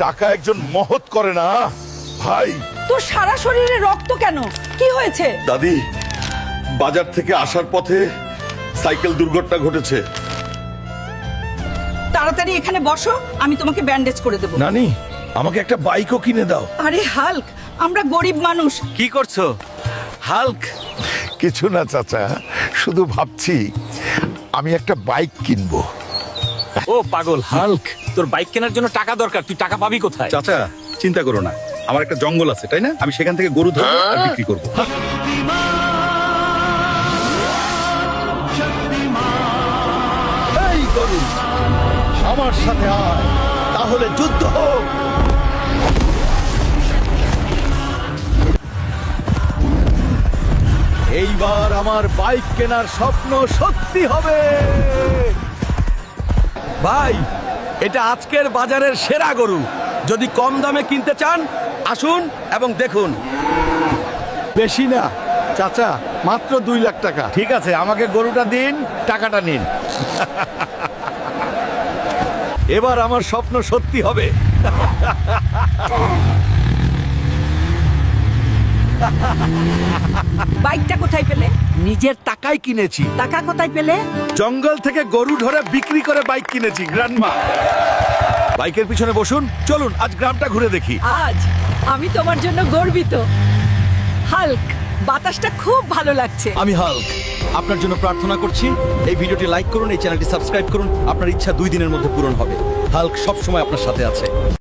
টাকা একজন মহৎ করে না ভাই। তোর সারা শরীরে রক্ত কেন? কি হয়েছে? দাদি, বাজার থেকে আসার পথে সাইকেল দুর্ঘটনা ঘটেছে। তাড়াতাড়ি এখানে বসো, আমি তোমাকে ব্যান্ডেজ করে দেব। নানি, আমাকে একটা বাইকও কিনে দাও। আরে হাল্ক, আমরা গরিব মানুষ। কি করছো হাল্ক? কিছু না চাচা, শুধু ভাবছি আমি একটা বাইক কিনবো। ও পাগল হাল্ক, তোর বাইক কেনার জন্য টাকা দরকার, তুই টাকা পাবি কোথায়? চাচা চিন্তা করো না, আমার একটা জঙ্গল আছে তাই না, আমি সেখান থেকে গরু ধরবো আর বিক্রি করবো। এই গরু, আমার সাথে আয়, তাহলে যুদ্ধ হোক। এইবার আমার বাইক কেনার স্বপ্ন সত্যি হবে। ভাই, এটা আজকের বাজারের সেরা গরু। যদি কম দামে কিনতে চান আসুন এবং দেখুন। বেশি না চাচা, মাত্র 2 লাখ টাকা। ঠিক আছে, আমাকে গরুটা দিন, টাকাটা নিন। এবার আমার স্বপ্ন সত্যি হবে। বাইকটা কোথায় পেলে? নিজের টাকায় কিনেছি। টাকা কোথায় পেলে? জঙ্গল থেকে গরু ধরে বিক্রি করে বাইক কিনেছি গ্র্যান্ডমা। বাইকের পিছনে বসুন, চলুন আজ গ্রামটা ঘুরে দেখি। আজ আমি তোমার জন্য গর্বিত। হাল্ক, বাতাসটা খুব ভালো লাগছে। আমি হাল্ক, আপনার জন্য প্রার্থনা করছি এই ভিডিওটি লাইক করুন, এই চ্যানেলটি সাবস্ক্রাইব করুন। আপনার ইচ্ছা 2 দিনের মধ্যে পূরণ হবে। হাল্ক সব সময় আপনার সাথে আছে।